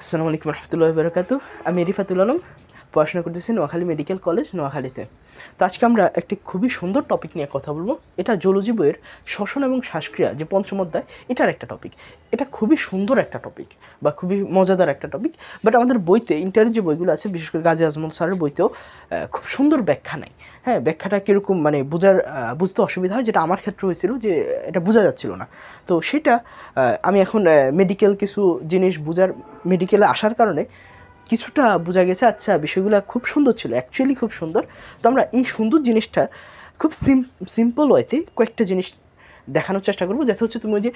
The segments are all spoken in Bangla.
আসসালামু আলাইকুম রহমতুল্লাহি ওয়া বারাকাতুহু। আমি রিফাতুল আলম, পড়াশোনা করতেছি নোয়াখালী মেডিকেল কলেজ, নোয়াখালীতে। তো আজকে আমরা একটি খুবই সুন্দর টপিক নিয়ে কথা বলবো। এটা জুলজি বইয়ের শ্বসন এবং শ্বাসক্রিয়া যে পঞ্চম অধ্যায়, এটার একটা টপিক। এটা খুবই সুন্দর একটা টপিক বা খুবই মজাদার একটা টপিক। বাট আমাদের বইতে ইন্টারের যে বইগুলো আছে, বিশেষ করে গাজী আজমল স্যারের বইতেও খুব সুন্দর ব্যাখ্যা নাই। হ্যাঁ, ব্যাখ্যাটা কীরকম মানে বুঝতে অসুবিধা হয়, যেটা আমার ক্ষেত্রে হয়েছিল যে এটা বোঝা যাচ্ছিল না। তো সেটা আমি এখন মেডিকেল কিছু জিনিস মেডিকেলে আসার কারণে কিছুটা বোঝা গেছে, আচ্ছা বিষয়গুলো খুব সুন্দর ছিল, অ্যাকচুয়ালি খুব সুন্দর। তো আমরা এই সুন্দর জিনিসটা খুব সিম্পল ওয়েতে কয়েকটা জিনিস দেখানোর চেষ্টা করবো, যাতে হচ্ছে তুমি ওই যে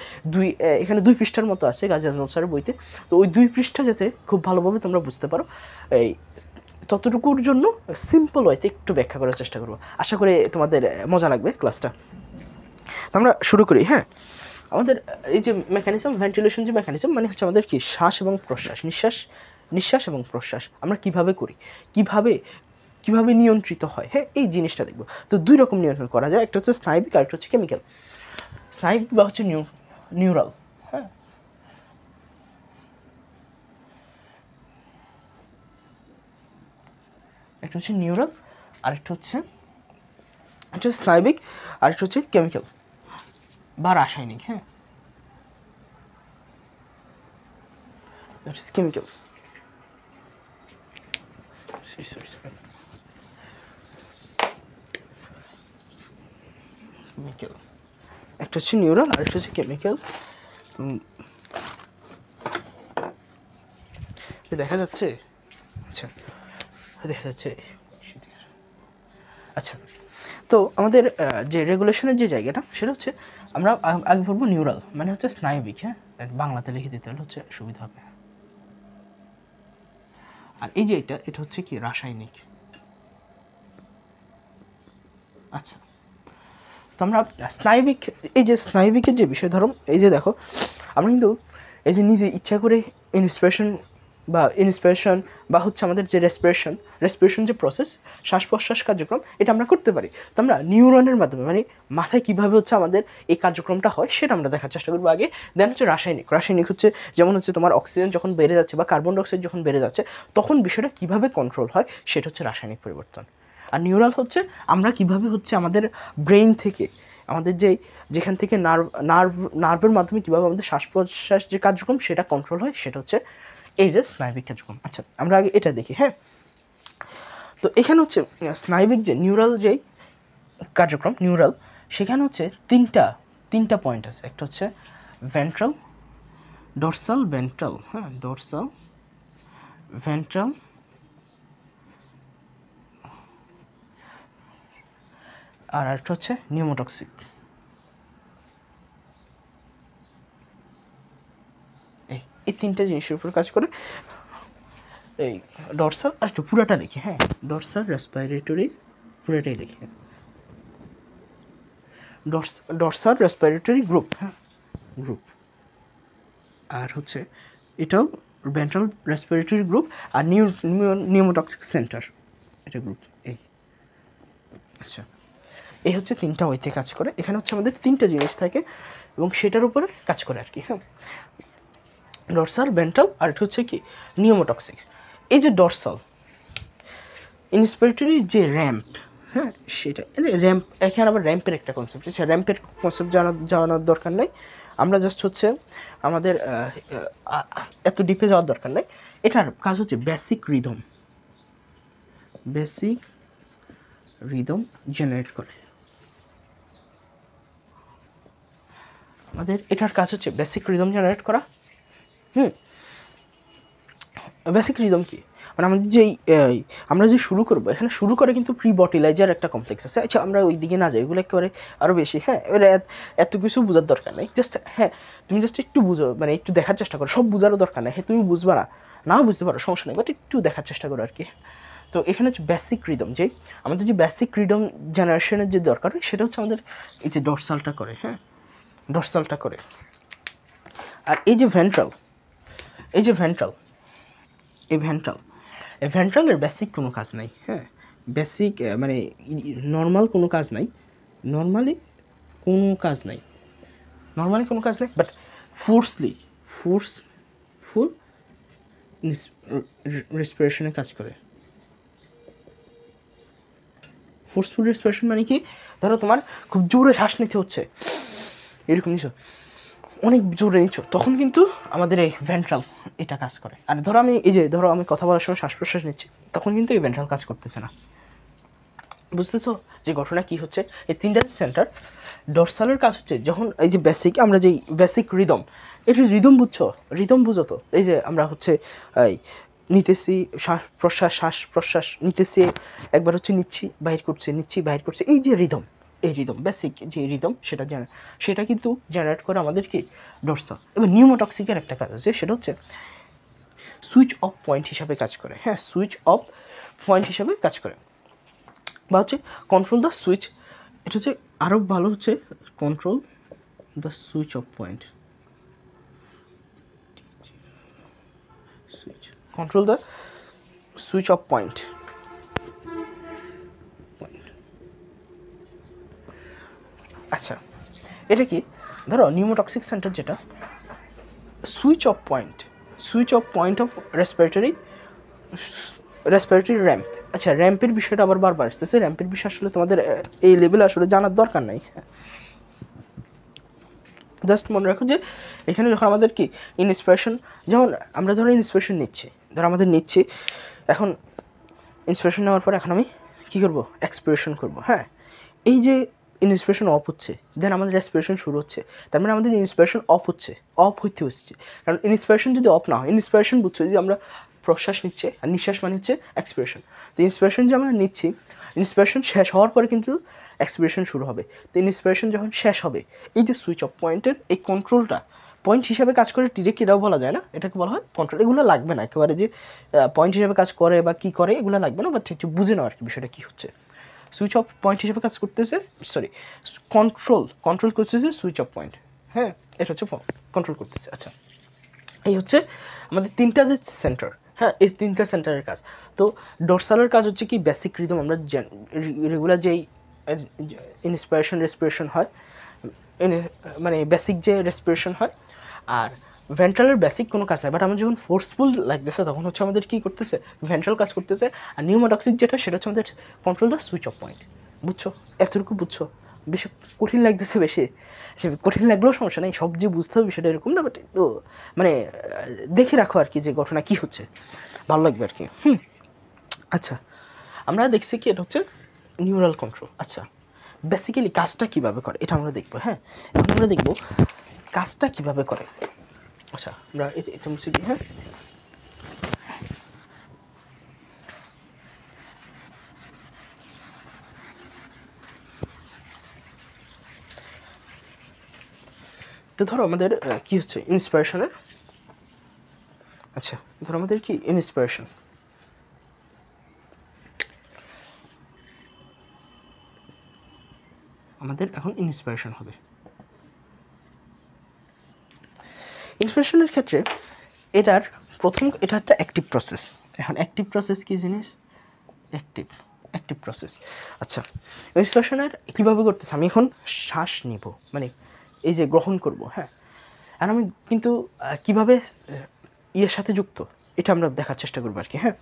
এখানে 2 পৃষ্ঠার মতো আছে গাজী আজমল স্যারের বইতে, তো ওই 2 পৃষ্ঠা যাতে খুব ভালোভাবে তোমরা বুঝতে পারো, এই ততটুকুর জন্য সিম্পল ওয়েতে একটু ব্যাখ্যা করার চেষ্টা করবো। আশা করি তোমাদের মজা লাগবে ক্লাসটা। তো আমরা শুরু করি। হ্যাঁ, আমাদের এই যে মেকানিজম, ভেন্টিলেশন যে মেকানিজম, মানে হচ্ছে আমাদের কি শ্বাস এবং প্রশ্বাস, নিঃশ্বাস এবং প্রশ্বাস আমরা কিভাবে করি, কিভাবে নিয়ন্ত্রিত হয়। হ্যাঁ, এই জিনিসটা দেখব। তো 2 রকম নিয়ন্ত্রণ করা যায়, একটা হচ্ছে স্নায়বিক আর একটা হচ্ছে কেমিক্যাল। স্নায়বিক বা হচ্ছে নিউরাল। হ্যাঁ, একটা হচ্ছে নিউরাল আর একটা হচ্ছে স্নায়বিক আর একটা হচ্ছে কেমিক্যাল বা রাসায়নিক। হ্যাঁ, কেমিক্যাল। কেমিক্যাল, একটা হচ্ছে নিউরাল আর একটা হচ্ছে কেমিক্যাল। দেখা যাচ্ছে? আচ্ছা, দেখা যাচ্ছে। আচ্ছা, তো আমাদের যে রেগুলেশনের যে জায়গাটা, সেটা হচ্ছে আমরা আগে বলবো নিউরাল, মানে হচ্ছে স্নায়বিক। হ্যাঁ, বাংলাতে লিখে দিতে হলে হচ্ছে সুবিধা হবে। আর এই যে এটা হচ্ছে কি রাসায়নিক। আচ্ছা, তো আমরা স্নায়বিক, এই যে স্নায়বিকের যে বিষয়, ধরো এই যে দেখো, আমরা কিন্তু এই যে নিজে ইচ্ছা করে ইন্সপিরেশন বা হচ্ছে আমাদের যে রেসপিরেশন যে প্রসেস, শ্বাস প্রশ্বাস কার্যক্রম, এটা আমরা করতে পারি। তো আমরা নিউরনের মাধ্যমে, মানে মাথায় কীভাবে হচ্ছে আমাদের এই কার্যক্রমটা হয়, সেটা আমরা দেখার চেষ্টা করবো আগে। দেন হচ্ছে রাসায়নিক হচ্ছে যেমন হচ্ছে তোমার অক্সিজেন যখন বেড়ে যাচ্ছে বা কার্বন ডাইঅক্সাইড যখন বেড়ে যাচ্ছে, তখন বিষয়টা কীভাবে কন্ট্রোল হয়, সেটা হচ্ছে রাসায়নিক পরিবর্তন। আর নিউরাল হচ্ছে আমরা কীভাবে হচ্ছে আমাদের ব্রেইন থেকে, আমাদের যেখান থেকে নার্ভের মাধ্যমে কীভাবে আমাদের শ্বাস প্রশ্বাস যে কার্যক্রম সেটা কন্ট্রোল হয়, সেটা হচ্ছে এই যে স্নায়বিক কার্যক্রম। আচ্ছা, আমরা আগে এটা দেখি। হ্যাঁ, তো এখানে হচ্ছে স্নায়বিক যে নিউরাল যেই কার্যক্রম, নিউরাল, সেখানে হচ্ছে তিনটা পয়েন্ট আছে। একটা হচ্ছে ভেন্ট্রাল, ডরসাল, ভেন্ট্রাল। হ্যাঁ, ডরসাল, ভেন্ট্রাল আর একটা হচ্ছে নিউমোটক্সিক। এই তিনটা জিনিসের উপর কাজ করে। এই ডরসাল, আর একটু পুরাটা লিখি। হ্যাঁ, ডরসাল রেসপিরেটরি, পুরাটাই লিখি। Dorsal respiratory group. হ্যাঁ, গ্রুপ। আর হচ্ছে এটাও ভেন্ট্রাল রেসপিরেটরি গ্রুপ। আর নিউমোটক্সিক সেন্টার, এটা গ্রুপ এই। আচ্ছা, এই হচ্ছে তিনটা ওইতে কাজ করে। এখানে হচ্ছে আমাদের তিনটা জিনিস থাকে এবং সেটার উপরে কাজ করে আর কি। হ্যাঁ, ডরসাল, ভেন্ট্রাল আর এটা হচ্ছে কি নিউমোটক্সিক। এই যে ডরসাল ইন্সপিরেটরি যে র্যাম্প, হ্যাঁ সেটা র্যাম্প, এখানে আবার র্যাম্পের একটা কনসেপ্ট আছে। র্যাম্পের কনসেপ্ট জানানোর দরকার নেই, আমরা জাস্ট হচ্ছে আমাদের এত ডিপে যাওয়ার দরকার নেই। এটার কাজ হচ্ছে বেসিক রিদম জেনারেট করে। আমাদের এটার কাজ হচ্ছে বেসিক রিদম জেনারেট করা। বেসিক রিদম কি, মানে আমাদের আমরা যে শুরু করবো, এখানে শুরু করে কিন্তু প্রিবটিলাইজার একটা কমপ্লেক্স আছে। আচ্ছা, আমরা ওই দিকে না যাই, ওইগুলো একেবারে আরও বেশি। হ্যাঁ, এবারে এত কিছু বোঝার দরকার নেই, জাস্ট হ্যাঁ তুমি জাস্ট একটু বুঝো, মানে একটু দেখার চেষ্টা করো। সব বোঝারও দরকার নেই, হ্যাঁ তুমি বুঝবা নাও বুঝতে পারো, সমস্যা নেই, বাট একটু দেখার চেষ্টা করো আর কি। তো এখানে হচ্ছে বেসিক রিদম, আমাদের যে বেসিক রিদম জেনারেশনের যে দরকার হয়, সেটা হচ্ছে আমাদের এই যে ডরসালটা করে। হ্যাঁ, ডরসালটা করে। আর এই যে ভেন্ট্রাল, এই ভেন্ট্রালের বেসিক কোনো কাজ নাই। হ্যাঁ, বেসিক মানে নর্মালি কোনো কাজ নাই, বাট ফোর্সফুল রেসপিরেশনে কাজ করে। ফোর্সফুল রেসপিরেশন মানে কি, ধরো তোমার খুব জোরে শ্বাস নিতে হচ্ছে, এরকম নিছো, অনেক জোরে নিচ্ছ, তখন কিন্তু আমাদের এই ভেন্ট্রাল এটা কাজ করে। আর ধরো আমি এই যে ধরো আমি কথা বলার সময় শ্বাস প্রশ্বাস নিচ্ছি, তখন কিন্তু এই ভেন্ট্রাল কাজ করতেছে না। বুঝতেছো যে ঘটনা কি হচ্ছে? এই তিনটা সেন্টার, ডরসালের কাজ হচ্ছে যখন এই যে বেসিক, আমরা যেই বেসিক রিদম, এটা রিদম বুঝছো, রিদম বুঝো তো, এই যে আমরা হচ্ছে এই নিতেছি শ্বাস প্রশ্বাস, শ্বাস প্রশ্বাস নিতেছি, একবার হচ্ছে নিচ্ছি বাইর করছি, নিচ্ছি বাইর করছি, এই যে রিদম, এই রিদম বেসিক যে রিদম সেটা কিন্তু জেনারেট করে আমাদের কি ডরসাল। এবার নিউমোটক্সিকের একটা কাজ আছে, সেটা হচ্ছে সুইচ অফ পয়েন্ট হিসাবে কাজ করে। হ্যাঁ, সুইচ অফ পয়েন্ট হিসাবে কাজ করে, বা হচ্ছে কন্ট্রোল দ্য সুইচ, এটা হচ্ছে আরও ভালো হচ্ছে control the switch off point, switch control the switch off point. আচ্ছা, এটা কি, ধরো নিউমোটক্সিক সেন্টার যেটা switch off point of respiratory ramp. আচ্ছা, র্যাম্পের বিষয়টা আবার বারবার আসতেছে, র্যাম্পের বিষয় আসলে তোমাদের এই লেভেলে আসলে জানার দরকার নাই। জাস্ট মনে রাখো যে এখানে যখন আমাদের কি ইন্সপিরেশন, যেমন আমরা ধরো ইন্সপিরেশন নিচ্ছি, ধরো আমাদের নিচ্ছি, এখন ইন্সপিরেশন নেওয়ার পর এখন আমি কী করবো, এক্সপিরেশন করবো। হ্যাঁ, এই যে ইন্সপিরেশন অফ হচ্ছে, দেন আমাদের রেসপিরেশন শুরু হচ্ছে, তার মানে আমাদের ইন্সপিরেশন অফ হইতে হচ্ছে। কারণ ইন্সপিরেশন যদি অফ না হয়, ইন্সপিরেশন বুঝছো যদি আমরা প্রশ্বাস নিচ্ছে, আর নিঃশ্বাস মানে হচ্ছে এক্সপিরেশন, তো ইন্সপিরেশন যে আমরা নিচ্ছি, ইন্সপিরেশন শেষ হওয়ার পরে কিন্তু এক্সপিরেশন শুরু হবে। তো ইন্সপিরেশন যখন শেষ হবে, এই যে সুইচ অফ পয়েন্টের এই কন্ট্রোলটা পয়েন্ট হিসাবে কাজ করে, ডিরেক্ট এটাও বলা যায় না, এটাকে বলা হয় কন্ট্রোল। এগুলো লাগবে না একেবারে যে পয়েন্ট হিসাবে কাজ করে বা কী করে, এগুলো লাগবে না, বাট একটু বুঝে নাও আর কি বিষয়টা কী হচ্ছে। সুইচ অফ পয়েন্ট হিসেবে কাজ করতেছে, সরি কন্ট্রোল করতেছে সুইচ অফ পয়েন্ট। হ্যাঁ, এটা হচ্ছে কন্ট্রোল করতেছে। আচ্ছা, এই হচ্ছে আমাদের তিনটা যে সেন্টার। হ্যাঁ, এই তিনটা সেন্টারের কাজ। তো ডরসালের কাজ হচ্ছে কি, বেসিক রিদম, আমরা রেগুলার যেই ইন্সপিরেশন রেসপিরেশন হয়, মানে বেসিক যে রেসপিরেশন হয়, আর ভেন্ট্রালের বেসিক কোনো কাজ হয়, বাট আমরা যখন ফোর্সফুল লাগতেছে তখন হচ্ছে আমাদের কী করতেছে, ভেন্ট্রাল কাজ করতেছে। আর নিউমোটক্সিক যেটা, সেটা হচ্ছে আমাদের control the switch off point. বুঝছো? এতটুকু বুঝছো? বেশি কঠিন লাগতেছে, বেশি সে কঠিন লাগলেও সমস্যা নেই, সব যে বুঝতে হবে বিষয়টা এরকম না, বাট একটু মানে দেখে রাখো আর কি যে ঘটনা কী হচ্ছে, ভালো লাগবে আর কি। আচ্ছা, আমরা দেখছি কি এটা হচ্ছে নিউরাল কন্ট্রোল। আচ্ছা, বেসিক্যালি কাজটা কীভাবে করে এটা আমরা দেখবো। হ্যাঁ, এখন আমরা দেখবো কাজটা কীভাবে করে। আচ্ছা, আমরা এটা মুছে দিই। হ্যাঁ, তো ধরো আমাদের কি হচ্ছে ইন্সপিরেশনের, আচ্ছা ধরো আমাদের কি ইন্সপিরেশন, আমাদের এখন ইন্সপিরেশন হবে। ইন্সপিরেশনের ক্ষেত্রে এটার প্রথম, এটা একটা অ্যাক্টিভ প্রসেস। এখন অ্যাক্টিভ প্রসেস কী জিনিস, অ্যাক্টিভ প্রসেস। আচ্ছা, ইন্সপিরেশনের কীভাবে করতেছে, আমি এখন শ্বাস নিব, মানে এই যে গ্রহণ করব। হ্যাঁ, আর আমি কিন্তু কীভাবে ইয়ের সাথে যুক্ত, এটা আমরা দেখার চেষ্টা করবো আর কি। হ্যাঁ,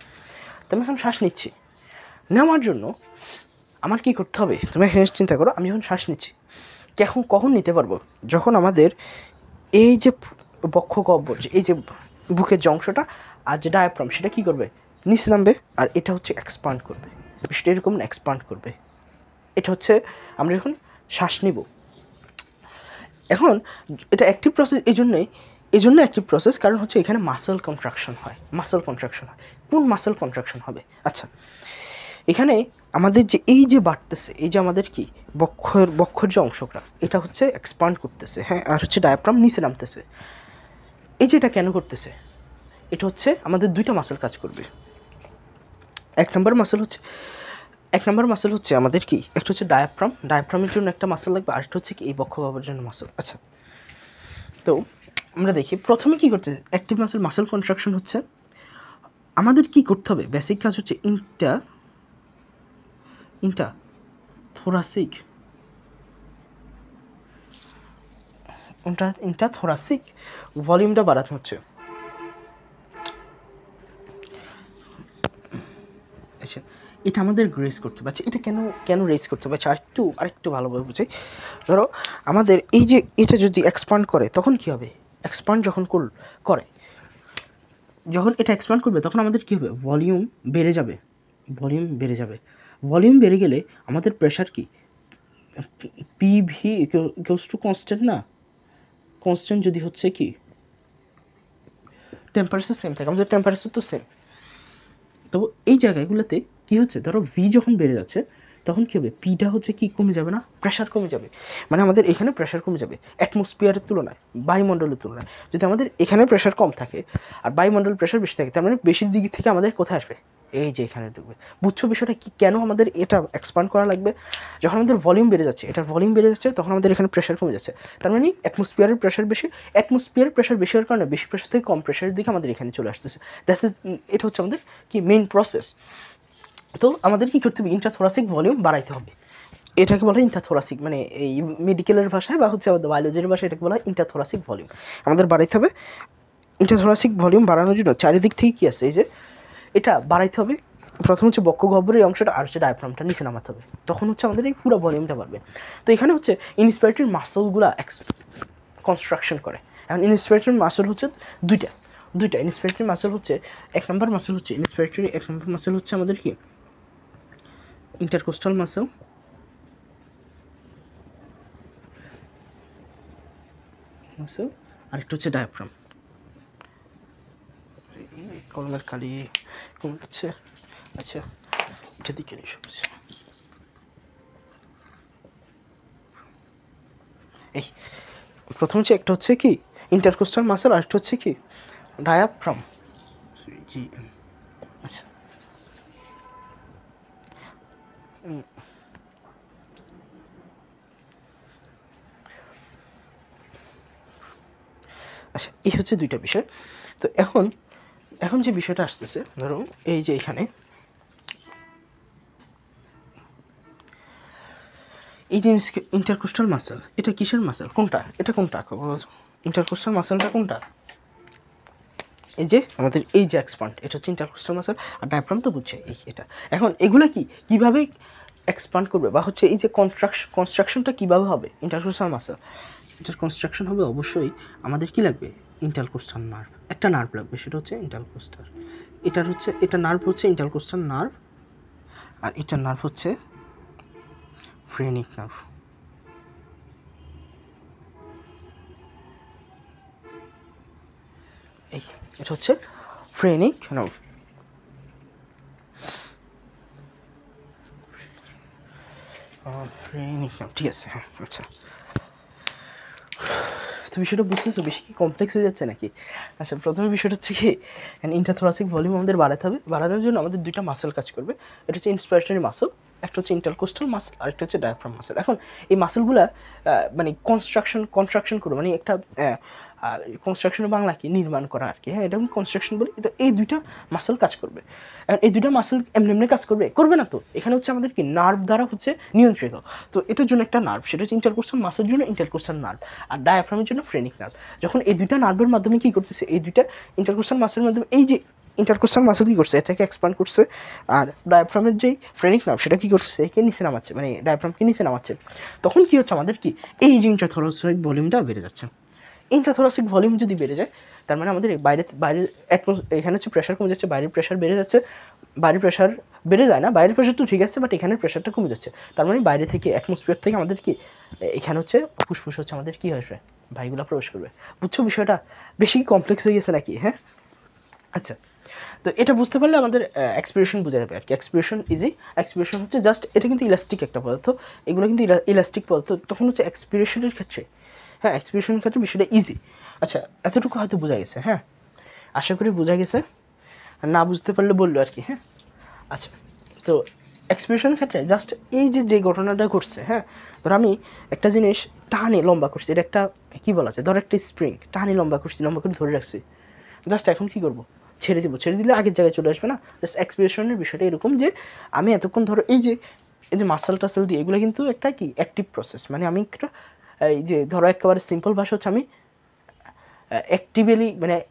তো আমি এখন শ্বাস নিচ্ছি, নেওয়ার জন্য আমার কী করতে হবে, তুমি এখানে চিন্তা করো, আমি যখন শ্বাস নিচ্ছি, কখন নিতে পারবো, যখন আমাদের এই যে বক্ষ গহ্বর, এই যে বুকের যে অংশটা আর যে ডায়াফ্রাম, সেটা কী করবে, নিচে নামবে, আর এটা হচ্ছে এক্সপান্ড করবে, সেটা এরকম এক্সপান্ড করবে। এটা হচ্ছে আমরা যখন শ্বাস নিব। এখন এটা অ্যাক্টিভ প্রসেস এই জন্য অ্যাক্টিভ প্রসেস, কারণ হচ্ছে এখানে মাসেল কন্ট্রাকশন হয়। কোন মাসেল কন্ট্রাকশন হবে? আচ্ছা, এখানে আমাদের যে এই যে বাড়তেছে, এই যে আমাদের কি বক্ষের যে অংশটা, এটা হচ্ছে এক্সপান্ড করতেছে। হ্যাঁ, আর হচ্ছে ডায়াফ্রাম নিচে নামতেছে। এই যে এটা কেন করতেছে, এটা হচ্ছে আমাদের দুইটা মাসেল কাজ করবে। এক নম্বর মাসেল হচ্ছে আমাদের কি, একটা হচ্ছে ডায়াফ্রামের জন্য একটা মাসেল লাগবে, আর একটা হচ্ছে কি এই বক্ষগহ্বরের জন্য মাসেল। আচ্ছা, তো আমরা দেখি প্রথমে কি করছে, অ্যাক্টিভ মাসেল কন্ট্রাকশন হচ্ছে, আমাদের কি করতে হবে, বেসিক কাজ হচ্ছে থোরাসিক ভলিউমটা বাড়াতে হচ্ছে। আচ্ছা, এটা আমাদের রেজ করতে পারছে। এটা কেন কেন রেজ করতে পারছে আরেকটু ভালোভাবে বুঝাই। ধরো আমাদের এই যে এটা যদি এক্সপান্ড করে তখন কী হবে? এক্সপান্ড যখন করে যখন এটা এক্সপান্ড করবে তখন আমাদের কী হবে? ভলিউম বেড়ে যাবে। ভলিউম বেড়ে গেলে আমাদের প্রেশার কি পিভি ইকুয়ালস টু কনস্ট্যান্ট না? কনস্ট্যান্ট যদি হচ্ছে কি টেম্পারেচার সেম থাকে, আমাদের টেম্পারেচার তো সেম। তো এই জায়গাগুলোতে কী হচ্ছে? ধরো ভি যখন বেড়ে যাচ্ছে তখন কী হবে? পিটা হচ্ছে কি কমে যাবে না? প্রেশার কমে যাবে, মানে আমাদের এখানে প্রেশার কমে যাবে অ্যাটমসফিয়ারের তুলনায়, বায়ুমণ্ডলের তুলনায়। যদি আমাদের এখানে প্রেশার কম থাকে আর বায়ুমণ্ডল প্রেশার বেশি থাকে, তার মানে বেশির দিক থেকে আমাদের কোথায় আসবে? এই যে এখানে ঢুকবে। বুঝছো বিষয়টা কি? কেন আমাদের এটা এক্সপান্ড করা লাগবে? যখন আমাদের ভলিউম বেড়ে যাচ্ছে, এটার ভলিউম বেড়ে যাচ্ছে, তখন আমাদের এখানে প্রেশার কমে যাচ্ছে। তার মানে অ্যাটমসফিয়ারের প্রেশার বেশি, অ্যাটমসফিয়ারের প্রেশার বেশি হওয়ার কারণে বেশি প্রেশার থেকে কম প্রেশারের দিকে আমাদের এখানে চলে আসতেছে। এটা হচ্ছে আমাদের কি মেইন প্রসেস। তো আমাদের কী করতে হবে? ইন্ট্রাথোরাসিক ভলিউম বাড়াইতে হবে। এটাকে বলা হয় ইন্ট্রাথোরাসিক, মানে এই মেডিকেলের ভাষায় বা হচ্ছে আমাদের বায়োলজির ভাষায় এটাকে বলা হয় ইন্ট্রাথোরাসিক ভলিউম। আমাদের বাড়াইতে হবে। ইন্ট্রাথোরাসিক ভলিউম বাড়ানোর জন্য চারিদিক থেকে কী আছে? এই যে এটা বাড়াইতে হবে। প্রথম হচ্ছে বক্ষ গহ্বরের এই অংশটা, আর হচ্ছে ডায়াফ্রামটা নিচে নামাতে হবে, তখন হচ্ছে আমাদের এই পুরো ভলিউমটা বাড়বে। তো এখানে হচ্ছে ইনস্পিরেটরি মাসলগুলো কনস্ট্রাকশন করে। এখন ইনস্পিরেটরি মাসল হচ্ছে দুইটা ইনস্পিরেটরি মাসল হচ্ছে এক নম্বর মাসল হচ্ছে আমাদের কি ইন্টারকোস্টাল মাসল, আরেকটা হচ্ছে ডায়াফ্রাম। কলমের কালি কমে যাচ্ছে। আচ্ছা, এটা দিকে এই প্রথম হচ্ছে একটা হচ্ছে কি ইন্টারকোস্টাল মাসল, আরেকটা হচ্ছে কি ডায়াফ্রাম। জি আচ্ছা, আচ্ছা এই হচ্ছে দুইটা বিষয়। তো এখন যে বিষয়টা আসতেছে, ধরুন এই যে এখানে এই যে ইন্টারকোস্টাল মাসল, এটা কিসের মাসল? কোনটা? এটা কোনটা? ইন্টারকোস্টাল মাসলটা কোনটা? এই যে আমাদের এই যে এক্সপান্ড, এটা হচ্ছে ইন্টারকোস্টাল মাসল। আর ডায়াফ্রাম তো বুঝছে এই এটা। এখন এগুলা কিভাবে এক্সপান্ড করবে বা হচ্ছে এই যে কনস্ট্রাকশনটা কীভাবে হবে ইন্টারকোস্টাল মাসল? এটার কনস্ট্রাকশন হবে অবশ্যই আমাদের কি লাগবে? ইন্টারকোস্টাল নার্ভ, একটা নার্ভ লাগবে, সেটা হচ্ছে ইন্টারকোস্টাল। এটা নার্ভ হচ্ছে ইন্টারকোস্টাল নার্ভ, আর এটা নার্ভ হচ্ছে ফ্রেনিক নার্ভ। এটা হচ্ছে ফ্রেনিক নার্ভ। ঠিক আছে, হ্যাঁ আচ্ছা। তো বিষয়টা বুঝতেছো বেশি কি কমপ্লেক্স হয়ে যাচ্ছে নাকি? আচ্ছা, প্রথমে বিষয়টা হচ্ছে কি ইন্টারথোরাসিক ভলিউম আমাদের বাড়াতে হবে। বাড়ানোর জন্য আমাদের দুইটা মাসল কাজ করবে। এটা হচ্ছে ইন্সপিরেটরি মাসল, একটা হচ্ছে ইন্টারকোস্টাল মাসল, আরেকটা হচ্ছে ডায়াফ্রাম মাসল। এখন এই মাসলগুলা মানে কনস্ট্রাকশন করবে, মানে একটা কনস্ট্রাকশনের বাংলা কি নির্মাণ করা আর কি, হ্যাঁ এটা আমি কনস্ট্রাকশন বলি। তো এই দুইটা মাসল কাজ করবে। এই দুইটা মাসল এমনি কাজ করবে না তো। এখানে হচ্ছে আমাদের কি নার্ভ দ্বারা হচ্ছে নিয়ন্ত্রিত। তো এটার জন্য একটা নার্ভ, সেটা হচ্ছে ইন্টারকোস্টাল মাসের জন্য ইন্টারকোস্টাল নার্ভ, আর ডায়াফ্রামের জন্য ফ্রেনিক নার্ভ। যখন এই দুইটা নার্ভের মাধ্যমে কী করতেছে, এই দুইটা ইন্টারকোস্টাল মাসের মাধ্যমে এই যে ইন্টারকোস্টাল মাসল কী করছে, এটাকে এক্সপান্ড করছে, আর ডায়াফ্রামের যেই ফ্রেনিক নার্ভ সেটা কী করছে, একে নিচে নামাচ্ছে, মানে ডায়াফ্রামকে নিচে নামাচ্ছে। তখন কী হচ্ছে আমাদের কি এই যে ইন্টারথোরাসিক ভলিউমটা বেড়ে যাচ্ছে। ইন্ট্রাথোরাসিক ভলিউম যদি বেড়ে যায়, তার মানে আমাদের বাইরের এখানে হচ্ছে প্রেশার কমে যাচ্ছে, বাইরের প্রেশার বেড়ে যাচ্ছে। বাইরের প্রেশার বেড়ে যায় না, বাইরের প্রেশার তো ঠিক আছে, বাট এখানের প্রেশারটা কমে যাচ্ছে। তার মানে বাইরে থেকে অ্যাটমসফিয়ার থেকে আমাদের কি এখানে হচ্ছে ফুসফুস হচ্ছে আমাদের কী আসবে, ভাইগুলো প্রবেশ করবে। বুঝছো বিষয়টা বেশি কমপ্লেক্স হয়ে গেছে নাকি? হ্যাঁ আচ্ছা, তো এটা বুঝতে পারলে আমাদের এক্সপিরেশন বোঝা যাবে আর কি। Expiration easy. এক্সপিরেশন হচ্ছে জাস্ট, এটা কিন্তু ইলাস্টিক একটা পদার্থ, এগুলো কিন্তু ইলাস্টিক পদার্থ। তখন হচ্ছে এক্সপিরেশনের ক্ষেত্রে, হ্যাঁ এক্সপিরেশনের ক্ষেত্রে বিষয়টা ইজি। আচ্ছা, এতটুকু হয়তো বোঝা গেছে, হ্যাঁ আশা করি বোঝা গেছে। না বুঝতে পারলে বললো আর কি, হ্যাঁ আচ্ছা। তো এক্সপিরেশনের ক্ষেত্রে জাস্ট এই যে ঘটনাটা ঘটছে, হ্যাঁ ধর আমি একটা জিনিস টানে লম্বা করছি, এটা একটা কী বলা যায়, ধর একটা স্প্রিং টানে লম্বা করছি, লম্বা করে ধরে রাখছি, জাস্ট এখন কী করবো, ছেড়ে দিলে আগের জায়গায় চলে আসবে না। জাস্ট এক্সপিরেশনের বিষয়টা এরকম যে আমি এতক্ষণ ধরো এই যে মাসল টাসল দিয়ে, এগুলো কিন্তু একটা কি অ্যাক্টিভ প্রসেস, মানে আমি একটা এই যে ধরো একেবারে সিম্পল ভাষা হচ্ছে আমি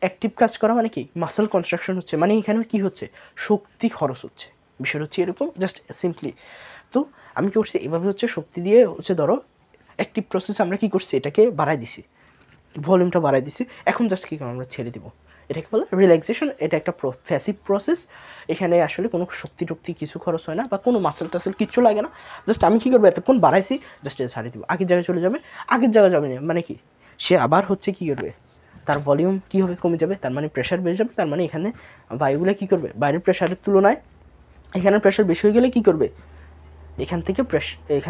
অ্যাক্টিভ কাজ করা, মানে কি মাসল কনস্ট্রাকশন হচ্ছে, মানে এখানে কি হচ্ছে, শক্তি খরচ হচ্ছে। বিষয়টা হচ্ছে এরকম, জাস্ট সিম্পলি। তো আমি কী করছি, এভাবে হচ্ছে শক্তি দিয়ে হচ্ছে ধরো অ্যাক্টিভ প্রসেস আমরা কী করছি, এটাকে বাড়াই দিছি, ভলিউমটা বাড়াই দিছি। এখন জাস্ট কী করবো, আমরা ছেড়ে দিব। এটাকে বলে রিল্যাক্সেশন। এটা একটা প্যাসিভ প্রসেস। এখানে আসলে কোনো শক্তি টক্তি কিছু খরচ হয় না, বা কোনো মাসেল টাসেল কিচ্ছু লাগে না। জাস্ট আমি কী করবো, এতক্ষণ বাড়াইছি, জাস্ট এটা ছাড়িয়ে দিব, আগের জায়গায় চলে যাবে। আগের জায়গায় যাবে না মানে কি, সে আবার হচ্ছে কী করবে, তার ভলিউম কী হবে, কমে যাবে, তার মানে প্রেশার বেড়ে যাবে। তার মানে এখানে বায়ুগুলো কী করবে, বাইরের প্রেশারের তুলনায় এখানে প্রেশার বেশি হয়ে গেলে কী করবে, এখান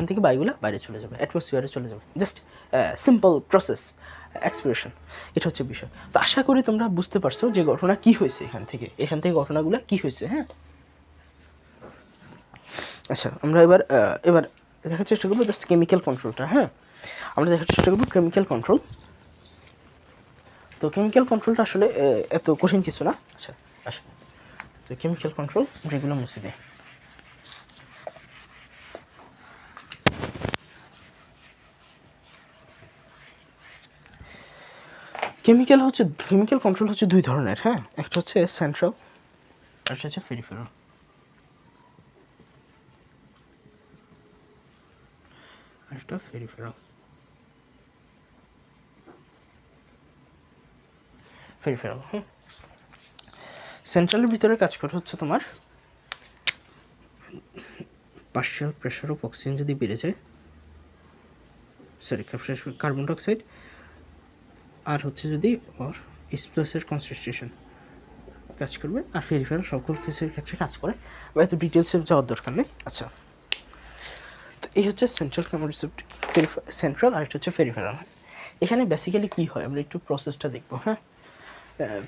থেকে বায়ুগুলো বাইরে চলে যাবে, অ্যাটমসফিয়ারে চলে যাবে। জাস্ট সিম্পল প্রসেস, এক্সপ্রেশন, এটা হচ্ছে বিষয়। তো আশা করি তোমরা বুঝতে পারছো যে ঘটনা কী হয়েছে এখান থেকে ঘটনাগুলো কী হয়েছে। হ্যাঁ, আচ্ছা, আমরা এবার দেখার চেষ্টা করবো জাস্ট কেমিক্যাল কন্ট্রোলটা। হ্যাঁ, আমরা দেখার চেষ্টা করবো কেমিক্যাল কন্ট্রোল। তো কেমিক্যাল কন্ট্রোলটা আসলে এত কঠিন কিছু না। আচ্ছা, তো কেমিক্যাল কন্ট্রোল যেগুলো মুছে দেয়, কেমিক্যাল কন্ট্রোল হচ্ছে দুই ধরনের। হ্যাঁ, একটা হচ্ছে সেন্ট্রাল, আর একটা হচ্ছে পেরিফেরাল। হ্যাঁ, সেন্ট্রালের ভিতরে কাজ করে হচ্ছে তোমার পার্শিয়াল প্রেশার অফ অক্সিজেন যদি বেড়ে যায়, কার্বন ডাইঅক্সাইড, আর হচ্ছে যদি এক্সপ্লোসিভ কনসেন্ট্রেশন কাজ করবে। আর পেরিফেরাল সকল কিছুর ক্ষেত্রে কাজ করে, বা এত ডিটেলসে যাওয়ার দরকার নেই। আচ্ছা, তো এই হচ্ছে সেন্ট্রাল, আর একটা হচ্ছে পেরিফেরাল। এখানে বেসিক্যালি কী হয়, আমরা একটু প্রসেসটা দেখবো। হ্যাঁ,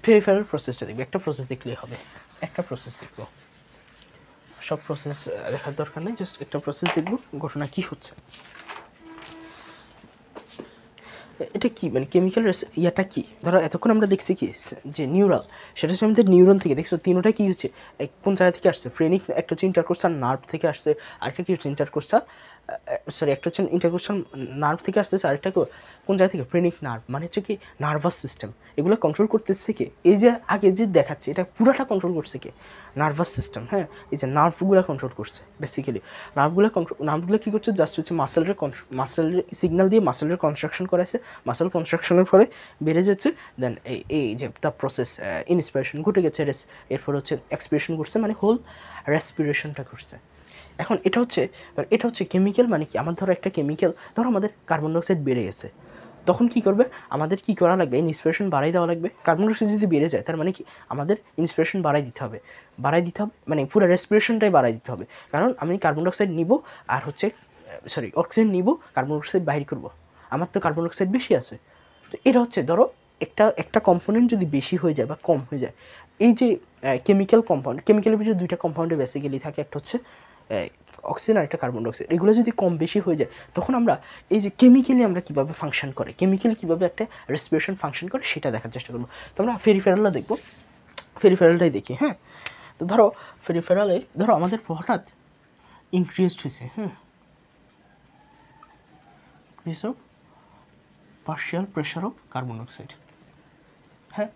পেরিফেরাল প্রসেসটা দেখবো, একটা প্রসেস দেখলেই হবে, একটা প্রসেস দেখবো, সব প্রসেস দেখার দরকার নেই, জাস্ট একটা প্রসেস দেখবো ঘটনা কী হচ্ছে। এটা কি মানে কেমিক্যাল ইয়াটা কি, ধরো এতক্ষণ আমরা দেখছি কি যে নিউরাল, সেটা হচ্ছে আমাদের নিউরন থেকে দেখছো তিনটা কি হচ্ছে, কোন জায়গা থেকে আসছে, ফ্রেনিক, একটা হচ্ছে ইন্টারকোস্টাল নার্ভ থেকে আসছে, আরেকটা কি হচ্ছে ইন্টারকোস্টাল, সরি, একটা হচ্ছে ইন্টারকোস্টাল নার্ভ থেকে আসতেছে, আরেকটা কোন জায়গা থেকে, ফ্রেনিক নার্ভ, মানে হচ্ছে কি নার্ভাস সিস্টেম। এগুলো কন্ট্রোল করতেছে কি, এই যে আগে যে দেখাচ্ছে এটা পুরোটা কন্ট্রোল করছে কি, নার্ভাস সিস্টেম। হ্যাঁ, এই যে নার্ভগুলো কন্ট্রোল করছে বেসিক্যালি, নার্ভগুলো কী করছে, জাস্ট হচ্ছে মাসেলের সিগন্যাল দিয়ে মাসেলের কনস্ট্রাকশন করাইছে, মাসেল কনস্ট্রাকশনের ফলে বেড়ে যাচ্ছে। দেন এই যে দ্য প্রসেস ইন্সপিরেশন ঘটে গেছে, এরপর হচ্ছে এক্সপিরেশন করছে, মানে হোল রেসপিরেশনটা করছে। এখন এটা হচ্ছে কেমিক্যাল। মানে কি, আমার ধরো একটা কেমিক্যাল, ধরো আমাদের কার্বন ডাইঅক্সাইড বেড়ে গেছে, তখন কি করবে, আমাদের কি করা লাগবে, ইন্সপিরেশন বাড়াই দেওয়া লাগবে। কার্বন ডাইঅক্সাইড যদি বেড়ে যায়, তার মানে কি আমাদের ইন্সপিরেশন বাড়াই দিতে হবে, মানে পুরো রেসপিরেশনটাই বাড়াই দিতে হবে। কারণ আমি কার্বন ডাইঅক্সাইড নিব, আর হচ্ছে অক্সিজেন নিব, কার্বন ডাইঅক্সাইড বাহির করব, আমার তো কার্বন ডাইঅক্সাইড বেশি আছে। তো এটা হচ্ছে ধরো একটা কম্পোনেন্ট যদি বেশি হয়ে যায় বা কম হয়ে যায়, এই যে কেমিক্যালের ভিতরে দুইটা কম্পাউন্ডে বেসিক্যালি থাকে, একটা হচ্ছে অক্সিজেন আর একটা কার্বন ডাইঅক্সাইড। এগুলো যদি কম বেশি হয়ে যায়, তখন আমরা এই যে কেমিক্যালি আমরা কীভাবে ফাংশন করে, কেমিক্যালি কীভাবে একটা রেসপিরেশন ফাংশন করে সেটা দেখার চেষ্টা করবো। তো আমরা পেরিফেরালটা দেখবো, পেরিফেরালটাই দেখি। হ্যাঁ, তো ধরো আমাদের হঠাৎ ইনক্রিজড হয়েছে, হ্যাঁ, partial pressure of carbon dioxide. হ্যাঁ,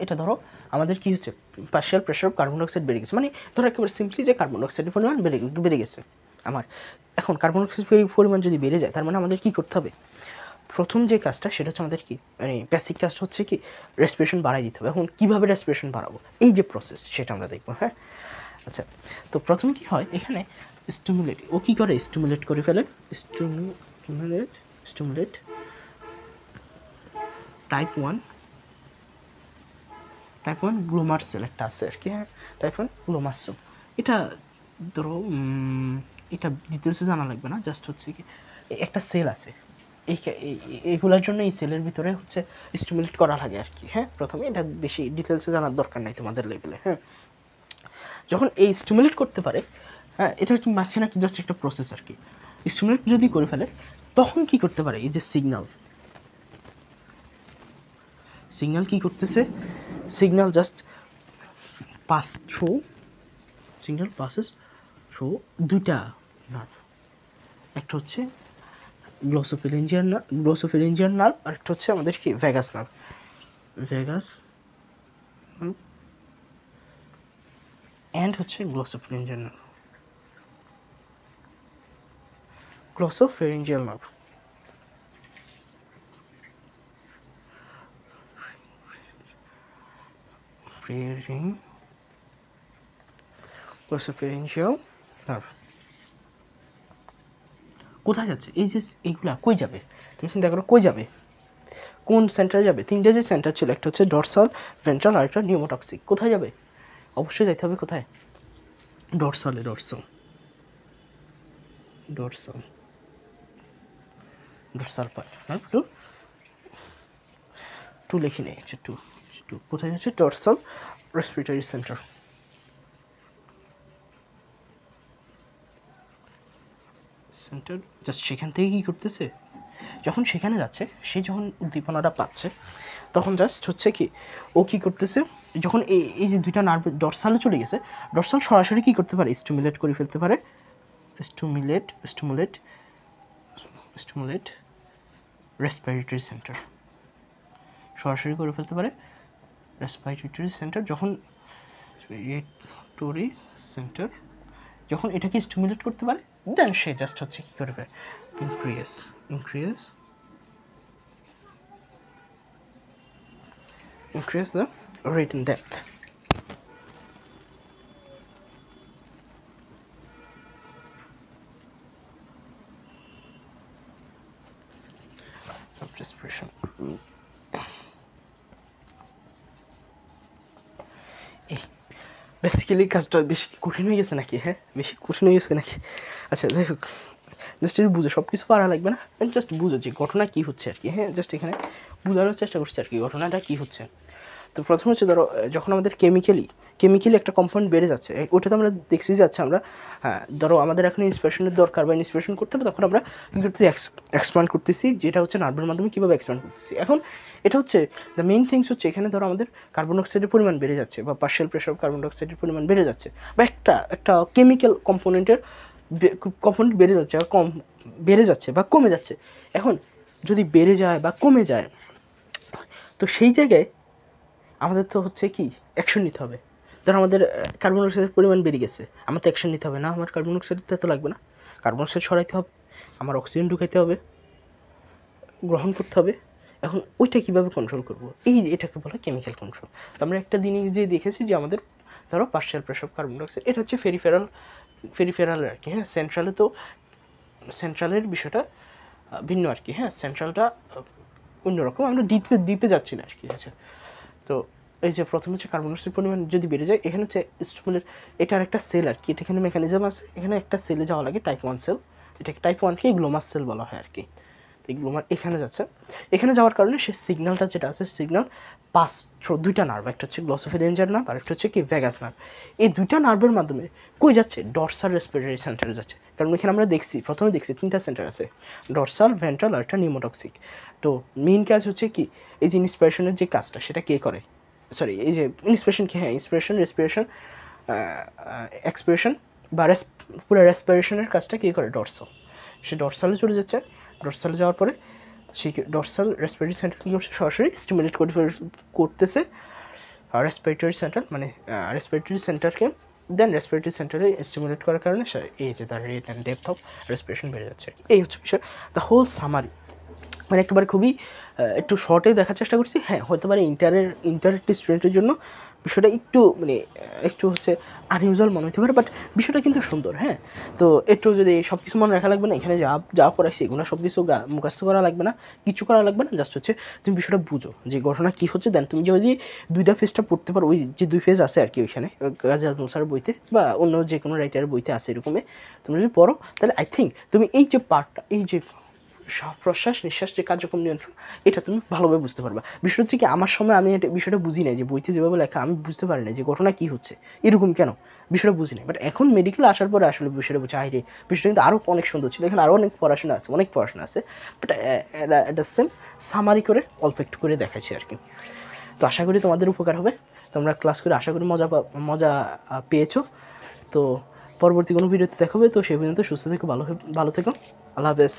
এটা ধরো আমাদের কি হচ্ছে, partial pressure of carbon dioxide বেড়ে গেছে, মানে ধরো একেবারে সিম্পলি যে কার্বন ডাইঅক্সাইডের পরিমাণ বেড়ে গেছে আমার। এখন কার্বন ডাইঅক্সাইডের পরিমাণ যদি বেড়ে যায়, তার মানে আমাদের কী করতে হবে, প্রথম যে কাজটা সেটা হচ্ছে আমাদের কি, মানে বেসিক কাজটা হচ্ছে কি, রেসপিরেশন বাড়াই দিতে হবে। এখন কীভাবে রেসপিরেশন বাড়াবো, এই যে প্রসেস, সেটা আমরা দেখবো। হ্যাঁ, আচ্ছা, তো প্রথম কি হয় এখানে, ও কী করে, স্টিমুলেট করে ফেলে, স্টিমুলেট টাইপ ওয়ান গ্লোমার সেল একটা আছে আর কি। হ্যাঁ, টাইপ 1 গ্লোমার সেল, এটা ধরো এটা ডিটেলসে জানা লাগবে না, জাস্ট হচ্ছে কি একটা সেল আছে, এইগুলোর জন্য এই সেলের ভিতরে হচ্ছে স্টিমুলেট করা লাগে আর কি। হ্যাঁ, প্রথমে এটা বেশি ডিটেলসে জানার দরকার নাই তোমাদের লেভেলে। হ্যাঁ, যখন এই স্টিমুলেট করতে পারে, হ্যাঁ, এটা হচ্ছে মাঝখানে একটা জাস্ট একটা প্রসেস আর কি। স্টিমুলেট যদি করে ফেলে, তখন কি করতে পারে, এই যে সিগন্যাল কি করতেছে, সিগন্যাল জাস্ট passes থ্রু দুইটা নার্ভ, একটা হচ্ছে গ্লোসোফিলিঞ্জিয়ান নার্ভ, আর একটা হচ্ছে আমাদের কি ভ্যাগাস নার্ভ অ্যান্ড হচ্ছে glossopharyngeal nerve. Glossopharyngeal nerve. Glossopharyngeal nerve কোথায় যাচ্ছে? এই যে এইগুলা কই যাবে তুমি চিন্তা করো, কই যাবে, কোন সেন্টারে যাবে? তিনটে যে সেন্টার ছিল, একটা হচ্ছে ডরসাল, ভেন্ট্রাল, আর একটা নিউমোটক্সিক। কোথায় যাবে? অবশ্যই যাইতে হবে কোথায়? ডরসালে। ডরসাল পার্ট টু লিখি নেই, টু কোথায় যাচ্ছে? Dorsal respiratory centre. জাস্ট সেখান থেকে কী করতেছে, যখন সেখানে যাচ্ছে, সে যখন উদ্দীপনাটা পাচ্ছে, তখন জাস্ট হচ্ছে কি ও কী করতেছে, যখন এই যে দুইটা নার্ভ ডরসালে চলে গেছে, ডরসাল সরাসরি কী করতে পারে? স্টিমুলেট করে ফেলতে পারে, স্টিমুলেট রেসপিরেটরি সেন্টার, সরাসরি করে ফেলতে পারে রেসপিরেটরি সেন্টার। যখন রেসপিরেটরি সেন্টার যখন এটাকে স্টিমুলেট করতে পারে, দেন সে জাস্ট হচ্ছে কী করবে? increase the rate in depth. Of respiration. Basically কাজটা বেশি কঠিন হয়ে গেছে নাকি? হ্যাঁ, বেশি কঠিন হয়ে গেছে নাকি? আচ্ছা, যাই হোক, জাস্ট এটা বুঝো, সব কিছু পারা লাগবে না, জাস্ট বুঝো যে ঘটনা কী হচ্ছে আর কি। হ্যাঁ, জাস্ট এখানে বোঝানোর চেষ্টা করছি আর কি ঘটনাটা কী হচ্ছে। তো প্রথম হচ্ছে ধরো, যখন আমাদের কেমিক্যালি একটা কম্পাউন্ড বেড়ে যাচ্ছে, ওটা তো আমরা দেখছি যাচ্ছে আমরা, হ্যাঁ ধরো আমাদের এখন ইন্সপিরেশনের দরকার বা ইন্সপিরেশন করতে হবে, তখন আমরা কী করতেছি? এক্সপ্যান্ড করতেছি, যেটা হচ্ছে নার্ভের মাধ্যমে কীভাবে এক্সপ্যান্ড করতেছি। এখন এটা হচ্ছে দ্য মেইন থিংস হচ্ছে, এখানে ধরো আমাদের কার্বন ডাইঅক্সাইডের পরিমাণ বেড়ে যাচ্ছে, বা পার্শিয়াল প্রেশার অফ কার্বন ডাইঅক্সাইডের পরিমাণ বেড়ে যাচ্ছে, বা একটা কেমিক্যাল কম্পোনেন্ট বেড়ে যাচ্ছে, বা বেড়ে যাচ্ছে বা কমে যাচ্ছে। এখন যদি বেড়ে যায় বা কমে যায়, তো সেই জায়গায় আমাদের তো হচ্ছে কি অ্যাকশন নিতে হবে। ধরো আমাদের কার্বন ডাইঅক্সাইডের পরিমাণ বেড়ে গেছে, আমার তো অ্যাকশন নিতে হবে না, আমার কার্বন ডাইঅক্সাইড তো লাগবে না, কার্বন ডাইঅক্সাইড সরাইতে হবে, আমার অক্সিজেন ঢুকাইতে হবে, গ্রহণ করতে হবে। এখন ওইটা কীভাবে কন্ট্রোল করবো? এটাকে বলা কেমিক্যাল কন্ট্রোল। তো আমরা একটা জিনিস যে দেখেছি যে আমাদের ধরো partial pressure of carbon dioxide, এটা হচ্ছে ফেরিফেরাল আর কি। হ্যাঁ, সেন্ট্রালে তো সেন্ট্রালের বিষয়টা ভিন্ন আর কি। হ্যাঁ, সেন্ট্রালটা অন্যরকম, আমরা ডিপে যাচ্ছি না আর কি। আচ্ছা, তো এই যে প্রথমে হচ্ছে কার্বন ডাইঅক্সাইড পরিমাণ যদি বেড়ে যায়, এখানে হচ্ছে স্টিমুলেট, এটার একটা সেল আর কি, এটা এখানে মেকানিজম আছে, এখানে একটা সেলে যাওয়া লাগে, টাইপ 1 সেল, এটাকে টাইপ 1কে গ্লোমাস সেল বলা হয় আর কি। তো এই গ্লোমার এখানে যাচ্ছে, এখানে যাওয়ার কারণে সে সিগন্যালটা যেটা আছে, সিগন্যাল পাস থ্রু দুইটা নার্ভ, একটা হচ্ছে গ্লসোফেরিঞ্জিয়াল নার্ভ আর একটা হচ্ছে কি ভ্যাগাস নার্ভ। এই দুইটা নার্ভের মাধ্যমে কই যাচ্ছে? ডরসাল রেসপিরেটরি সেন্টারে যাচ্ছে। কারণ এখানে আমরা প্রথমে দেখছি তিনটা সেন্টার আছে, ডরসাল, ভেন্ট্রাল আর একটা নিউমোটক্সিক। তো মেইন কাজ হচ্ছে কি, এই যে ইন্সপিরেশনের যে কাজটা সেটা কে করে? সরি, এই যে ইন্সপিরেশন কি, হ্যাঁ ইন্সপিরেশন, রেসপিরেশন, এক্সপিরেশন বা পুরো রেসপিরেশনের কাজটা কে করে? ডরসাল। সে ডরসালে চলে যাচ্ছে, ডরসালে যাওয়ার পরে সেই ডরসাল রেসপিরেটরি সেন্টার কী করছে? সরাসরি স্টিমুলেট করতেছে রেসপিরেটরি সেন্টার, মানে রেসপিরেটরি সেন্টারকে, দেন রেসপিরেটরি সেন্টারে স্টিমুলেট করার কারণে এই যে তার rate and depth of respiration বেড়ে যাচ্ছে। এই হচ্ছে বিষয়, দ্য হোল সামারি। মানে একেবারে খুবই একটু শর্টে দেখার চেষ্টা করছি। হ্যাঁ, হতে পারে ইন্টারেক্টিভ স্টুডেন্টের জন্য বিষয়টা একটু মানে একটু হচ্ছে আনইউজুয়াল মনে হতে পারে, বাট বিষয়টা কিন্তু সুন্দর। হ্যাঁ, তো একটু যদি সব কিছু মনে রাখা লাগবে না, এখানে যা পড়াইছি এগুলো সব কিছু মুখস্থ করা লাগবে না, কিছু করা লাগবে না, জাস্ট হচ্ছে তুমি বিষয়টা বুঝো যে ঘটনা কী হচ্ছে। দেন তুমি যদি দুইটা ফেজটা পড়তে পারো, ওই যে দুই ফেজ আছে আর কি ওইখানে গাজী আজমল স্যারের বইতে বা অন্য যে কোনো রাইটারের বইতে আছে এরকমই, তুমি যদি পড়ো, তাহলে আই থিঙ্ক তুমি এই যে পার্টটা, এই যে প্রশ্বাস নিঃশ্বাস যে কার্যক্রম নিয়ন্ত্রণ, এটা তুমি ভালোভাবে বুঝতে পারবা। বিষয়টা হচ্ছে কি, আমার সময় আমি এটা বিষয়টা বুঝি নাই, যে বইতে যেভাবে লেখা আমি বুঝতে পারি না যে ঘটনা কী হচ্ছে, এরকম কেন, বিষয়টা বুঝি নাই। বাট এখন মেডিকেল আসার পরে আসলে বিষয়টা বুঝে, আইরে বিষয়টা কিন্তু আরও অনেক সুন্দর ছিল, এখানে আরও অনেক পড়াশোনা আছে, বাট এটা সেম সামারি করে অল্প একটু করে দেখাচ্ছি আর কি। তো আশা করি তোমাদের উপকার হবে, তোমরা ক্লাস করে আশা করি মজা পেয়েছো। তো পরবর্তী কোনো ভিডিওতে দেখা হবে, তো সেই পর্যন্ত সুস্থ থেকো, ভালো থেকো, আল্লাহ হাফেজ।